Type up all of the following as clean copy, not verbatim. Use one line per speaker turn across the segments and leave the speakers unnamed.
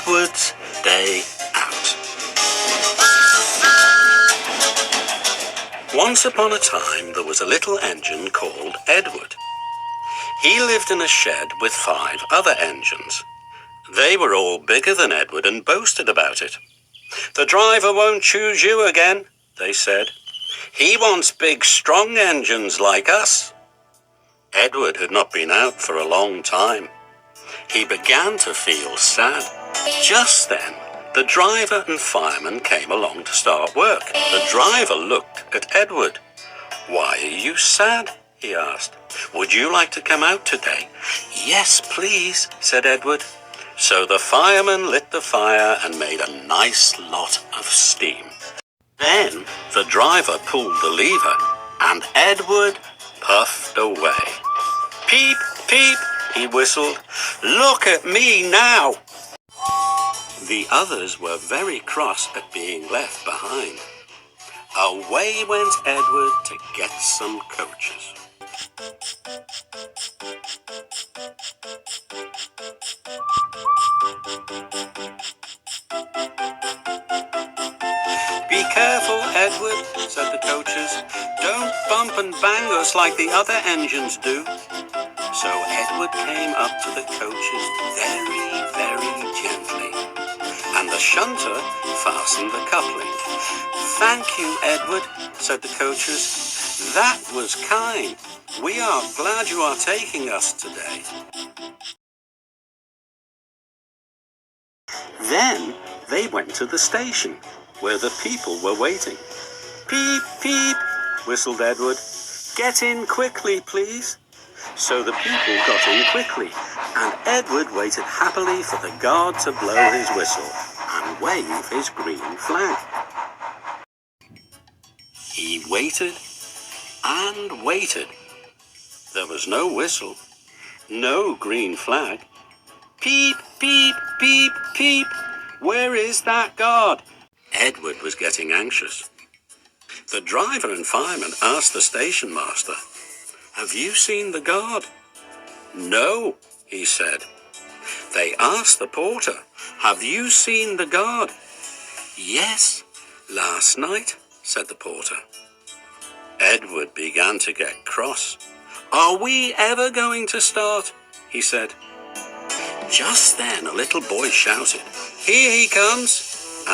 Edward's Day Out. Once upon a time there was a little engine called Edward. He lived in a shed with 5 other engines. They were all bigger than Edward and boasted about it. "The driver won't choose you again," they said. "He wants big, strong engines like us." Edward had not been out for a long time. He began to feel sad. Just then, the driver and fireman came along to start work. The driver looked at Edward. "Why are you sad?" he asked. "Would you like to come out today?" "Yes, please," said Edward. So the fireman lit the fire and made a nice lot of steam. Then the driver pulled the lever and Edward puffed away. "Peep, peep," he whistled. "Look at me now." The others were very cross at being left behind. Away went Edward to get some coaches. "Be careful, Edward," said the coaches. "Don't bump and bang us like the other engines do." So Edward came up to the coaches very, very gently, and the shunter fastened the coupling. "Thank you, Edward," said the coaches. "That was kind. We are glad you are taking us today." Then they went to the station, where the people were waiting. "Peep, peep," whistled Edward. "Get in quickly, please." So the people got in quickly, and Edward waited happily for the guard to blow his whistle and wave his green flag. He waited and waited. There was no whistle, no green flag. "Peep, peep, peep, peep. Where is that guard?" Edward was getting anxious. The driver and fireman asked the station master, "Have you seen the guard?" "No," he said. They asked the porter, "Have you seen the guard?" "Yes, last night," said the porter. Edward began to get cross. "Are we ever going to start?" he said. Just then a little boy shouted, "Here he comes!"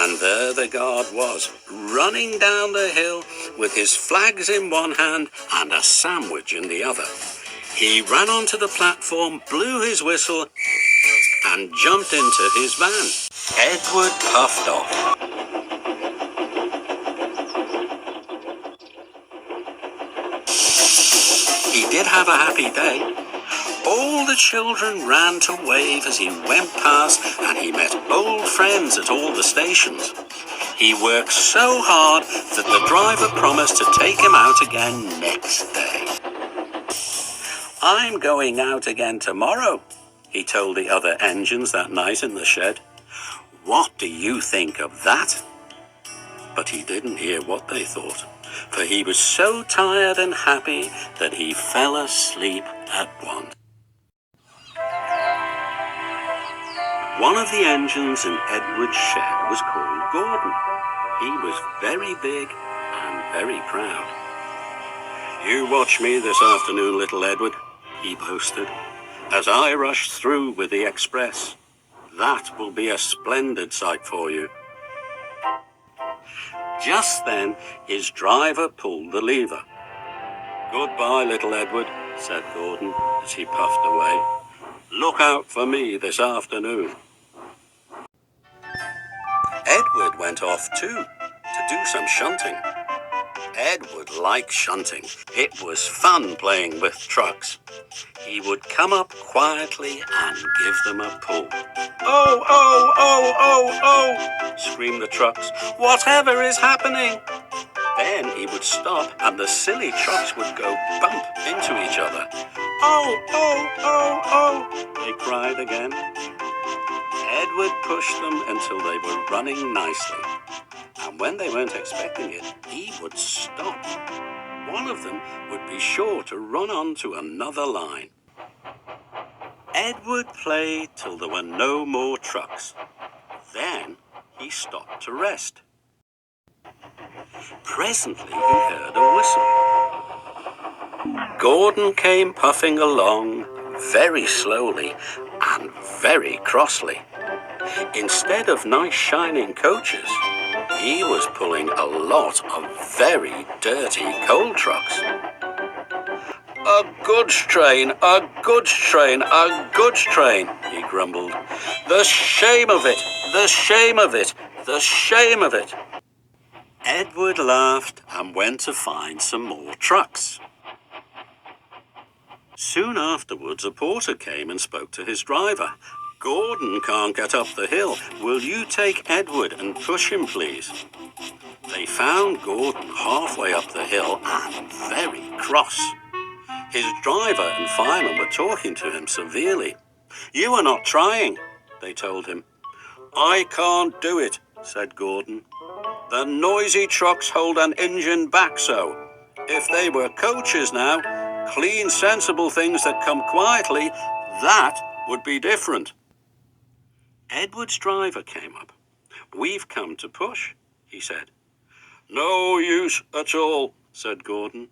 And there the guard was, running down the hill with his flags in one hand and a sandwich in the other. He ran onto the platform, blew his whistle, and jumped into his van. Edward puffed off. He did have a happy day. All the children ran to wave as he went past, and he met old friends at all the stations. He worked so hard that the driver promised to take him out again next day. "I'm going out again tomorrow," he told the other engines that night in the shed. "What do you think of that?" But he didn't hear what they thought, for he was so tired and happy that he fell asleep at once. One of the engines in Edward's shed was called Gordon. He was very big and very proud. "You watch me this afternoon, little Edward," he boasted, "as I rush through with the express. That will be a splendid sight for you." Just then his driver pulled the lever. "Goodbye, little Edward," said Gordon as he puffed away. "Look out for me this afternoon." Edward went off too, to do some shunting. Edward liked shunting. It was fun playing with trucks. He would come up quietly and give them a pull. "Oh, oh, oh, oh, oh," screamed the trucks. "Whatever is happening?" Then he would stop and the silly trucks would go bump into each other. "Oh, oh, oh, oh," they cried again. Edward pushed them until they were running nicely, and when they weren't expecting it, he would stop. One of them would be sure to run on to another line. Edward played till there were no more trucks. Then he stopped to rest. Presently he heard a whistle. Gordon came puffing along very slowly and very crossly. Instead of nice shining coaches, he was pulling a lot of very dirty coal trucks. "A goods train, a goods train, a goods train," he grumbled. "The shame of it, the shame of it, the shame of it." Edward laughed and went to find some more trucks. Soon afterwards, a porter came and spoke to his driver. "Gordon can't get up the hill. Will you take Edward and push him, please?" They found Gordon halfway up the hill and very cross. His driver and fireman were talking to him severely. "You are not trying," they told him. "I can't do it," said Gordon. "The noisy trucks hold an engine back so. If they were coaches now, clean, sensible things that come quietly, that would be different." Edward's driver came up. "We've come to push," he said. "No use at all," said Gordon.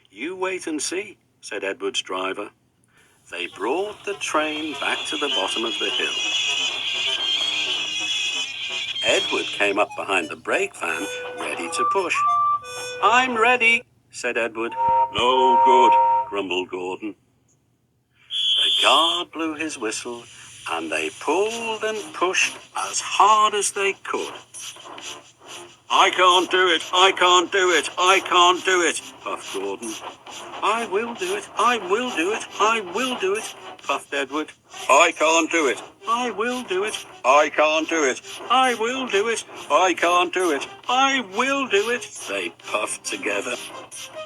"You wait and see," said Edward's driver. They brought the train back to the bottom of the hill. Edward came up behind the brake van, ready to push. "I'm ready," said Edward. "No good," grumbled Gordon. The guard blew his whistle, and they pulled and pushed as hard as they could. "I can't do it, I can't do it, I can't do it," puffed Gordon. "I will do it, I will do it, I will do it," puffed Edward. "I can't do it, I will do it, I can't do it, I will do it, I can't do it, I will do it," they puffed together.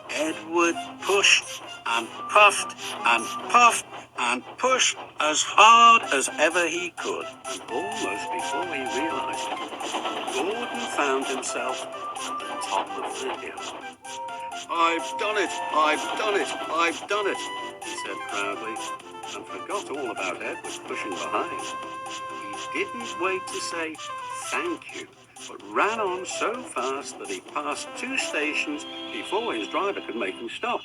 Edward pushed and puffed and puffed and pushed as hard as ever he could, and almost before he realized it, Gordon found himself at the top of the hill. "I've done it, I've done it, I've done it," he said proudly, and forgot all about Edward pushing behind. He didn't wait to say thank you, but ran on so fast that he passed 2 stations before his driver could make him stop.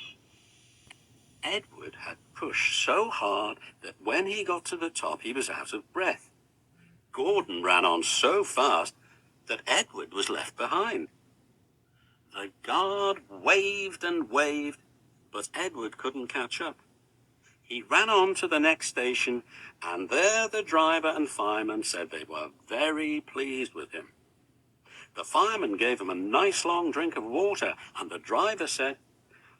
Edward had pushed so hard that when he got to the top he was out of breath. Gordon ran on so fast that Edward was left behind. The guard waved and waved, but Edward couldn't catch up. He ran on to the next station, and there the driver and fireman said they were very pleased with him. The fireman gave him a nice long drink of water, and the driver said,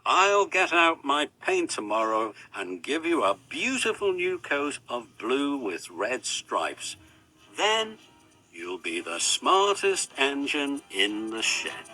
"I'll get out my paint tomorrow and give you a beautiful new coat of blue with red stripes. Then you'll be the smartest engine in the shed."